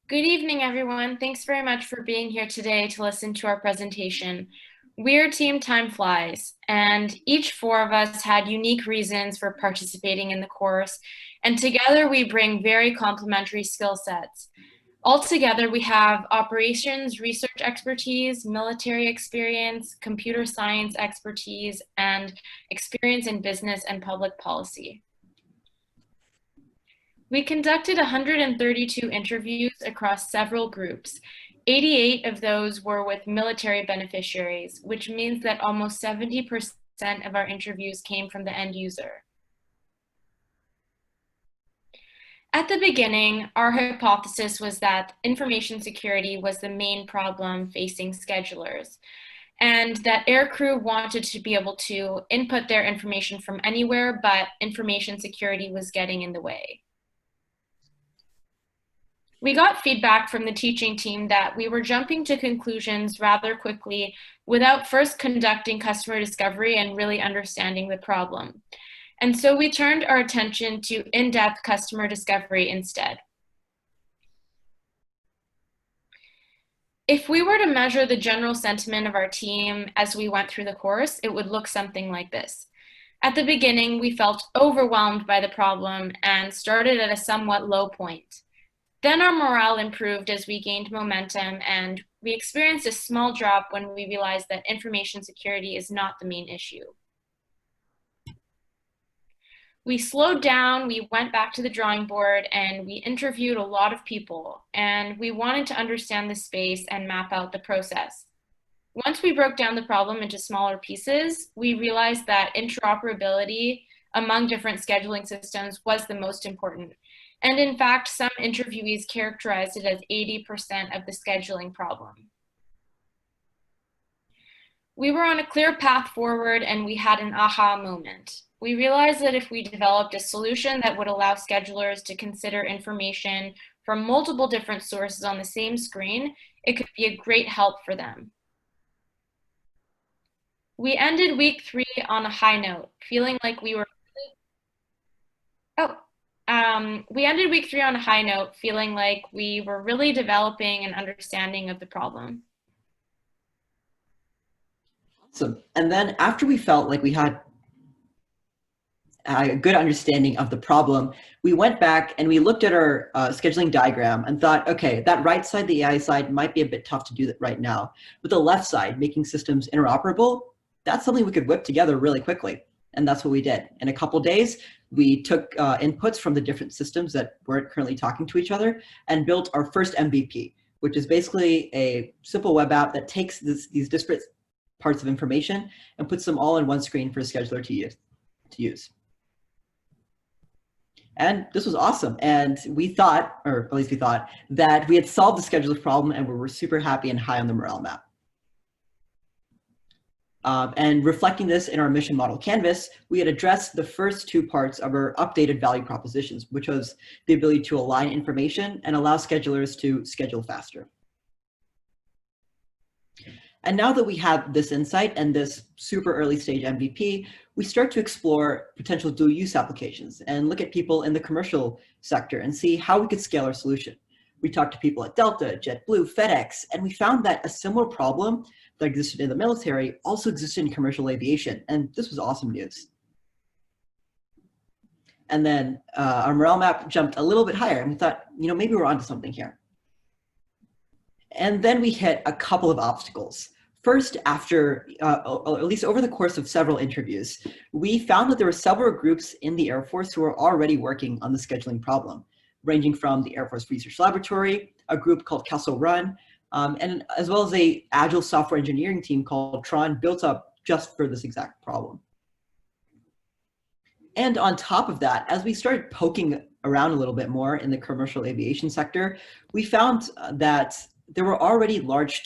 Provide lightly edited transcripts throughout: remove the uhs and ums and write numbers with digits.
Good evening, everyone. Thanks very much for being here today to listen to our presentation. We're Team TimeFlies, and each four of us had unique reasons for participating in the course, and together we bring very complementary skill sets. Altogether, we have operations, research expertise, military experience, computer science expertise, and experience in business and public policy. We conducted 132 interviews across several groups. 88 of those were with military beneficiaries, which means that almost 70% of our interviews came from the end user. At the beginning, our hypothesis was that information security was the main problem facing schedulers, and that aircrew wanted to be able to input their information from anywhere, but information security was getting in the way. We got feedback from the teaching team that we were jumping to conclusions rather quickly without first conducting customer discovery and really understanding the problem. And so we turned our attention to in-depth customer discovery instead. If we were to measure the general sentiment of our team as we went through the course, it would look something like this. At the beginning, we felt overwhelmed by the problem and started at a somewhat low point. Then our morale improved as we gained momentum, and we experienced a small drop when we realized that information security is not the main issue. We slowed down, we went back to the drawing board, and we interviewed a lot of people, and we wanted to understand the space and map out the process. Once we broke down the problem into smaller pieces, we realized that interoperability among different scheduling systems was the most important. And in fact, some interviewees characterized it as 80% of the scheduling problem. We were on a clear path forward and we had an aha moment. We realized that if we developed a solution that would allow schedulers to consider information from multiple different sources on the same screen, it could be a great help for them. We ended week 3 on a high note, feeling like we were we ended week 3 on a high note, feeling like we were really developing an understanding of the problem. Awesome. And then after we felt like we had a good understanding of the problem, we went back and we looked at our scheduling diagram and thought, okay, that right side, the AI side, might be a bit tough to do that right now. But the left side, making systems interoperable, that's something we could whip together really quickly. And that's what we did. In a couple days, we took inputs from the different systems that weren't currently talking to each other and built our first MVP, which is basically a simple web app that takes these disparate parts of information and puts them all on one screen for a scheduler to use. And this was awesome. And we thought, or at least we thought, that we had solved the scheduler problem and we were super happy and high on the morale map. And reflecting this in our mission model canvas, we had addressed the first 2 parts of our updated value propositions, which was the ability to align information and allow schedulers to schedule faster. And now that we have this insight and this super early stage MVP, we start to explore potential dual use applications and look at people in the commercial sector and see how we could scale our solution. We talked to people at Delta, JetBlue, FedEx, and we found that a similar problem that existed in the military also existed in commercial aviation. And this was awesome news. And then our morale map jumped a little bit higher and we thought, maybe we're onto something here. And then we hit a couple of obstacles. First, after, or at least over the course of several interviews, we found that there were several groups in the Air Force who were already working on the scheduling problem, ranging from the Air Force Research Laboratory, a group called Kessel Run, and as well as a agile software engineering team called Tron, built up just for this exact problem. And on top of that, as we started poking around a little bit more in the commercial aviation sector, we found that there were already large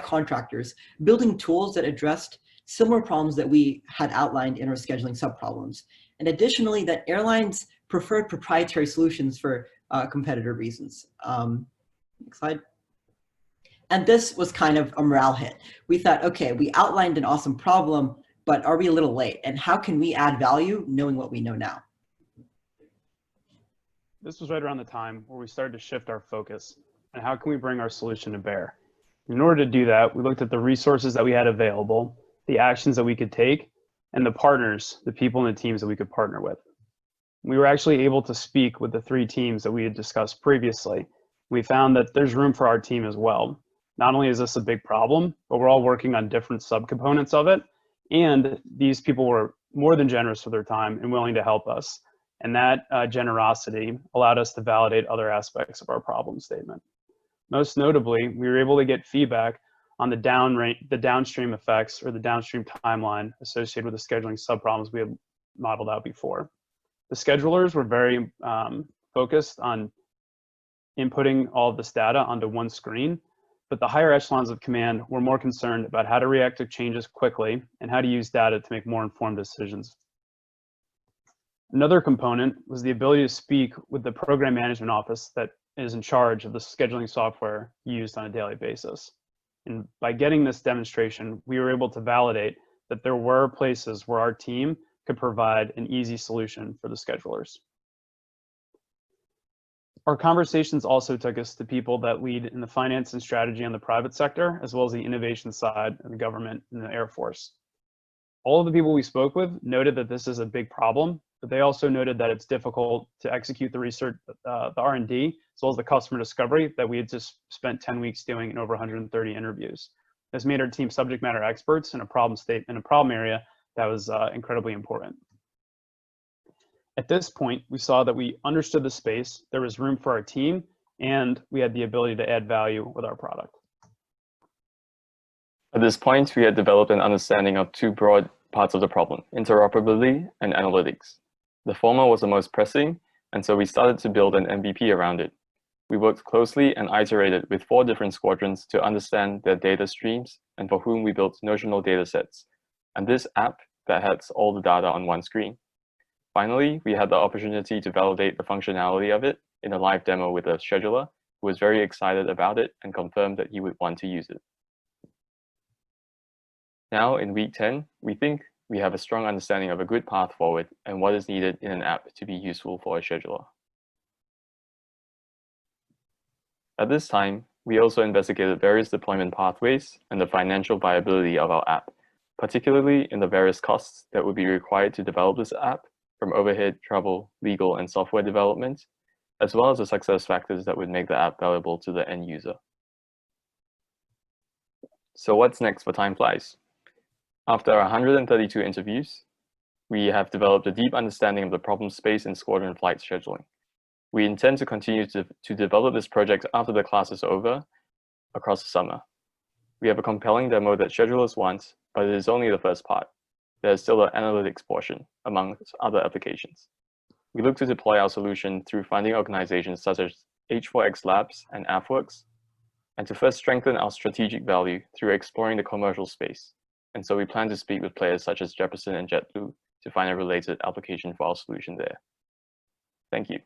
contractors building tools that addressed similar problems that we had outlined in our scheduling subproblems. And additionally, that airlines preferred proprietary solutions for competitive reasons. Next slide. And this was kind of a morale hit. We thought, okay, we outlined an awesome problem, but are we a little late? And how can we add value knowing what we know now? This was right around the time where we started to shift our focus and how can we bring our solution to bear. In order to do that, we looked at the resources that we had available, the actions that we could take, and the partners, the people and the teams that we could partner with. We were actually able to speak with the 3 teams that we had discussed previously. We found that there's room for our team as well. Not only is this a big problem, but we're all working on different subcomponents of it. And these people were more than generous with their time and willing to help us. And that generosity allowed us to validate other aspects of our problem statement. Most notably, we were able to get feedback on the downstream effects or the downstream timeline associated with the scheduling subproblems we had modeled out before. The schedulers were very focused on inputting all of this data onto one screen, but the higher echelons of command were more concerned about how to react to changes quickly and how to use data to make more informed decisions. Another component was the ability to speak with the program management office that is in charge of the scheduling software used on a daily basis. And by getting this demonstration, we were able to validate that there were places where our team could provide an easy solution for the schedulers. Our conversations also took us to people that lead in the finance and strategy on the private sector, as well as the innovation side of the government and the Air Force. All of the people we spoke with noted that this is a big problem, but they also noted that it's difficult to execute the research, the R&D, as well as the customer discovery that we had just spent 10 weeks doing in over 130 interviews. This made our team subject matter experts in a problem area that was incredibly important. At this point, we saw that we understood the space, there was room for our team, and we had the ability to add value with our product. At this point, we had developed an understanding of 2 broad parts of the problem, interoperability and analytics. The former was the most pressing, and so we started to build an MVP around it. We worked closely and iterated with 4 different squadrons to understand their data streams and for whom we built notional data sets, and this app that has all the data on one screen. Finally, we had the opportunity to validate the functionality of it in a live demo with a scheduler who was very excited about it and confirmed that he would want to use it. Now in week 10, we think we have a strong understanding of a good path forward and what is needed in an app to be useful for a scheduler. At this time, we also investigated various deployment pathways and the financial viability of our app, particularly in the various costs that would be required to develop this app, from overhead, travel, legal, and software development, as well as the success factors that would make the app valuable to the end user. So what's next for TimeFlies? After 132 interviews, we have developed a deep understanding of the problem space in squadron flight scheduling. We intend to continue to develop this project after the class is over across the summer. We have a compelling demo that schedulers want, but it is only the first part. There is still an analytics portion, among other applications. We look to deploy our solution through funding organizations such as H4X Labs and AFWorks, and to first strengthen our strategic value through exploring the commercial space. And so we plan to speak with players such as Jefferson and JetBlue to find a related application for our solution there. Thank you.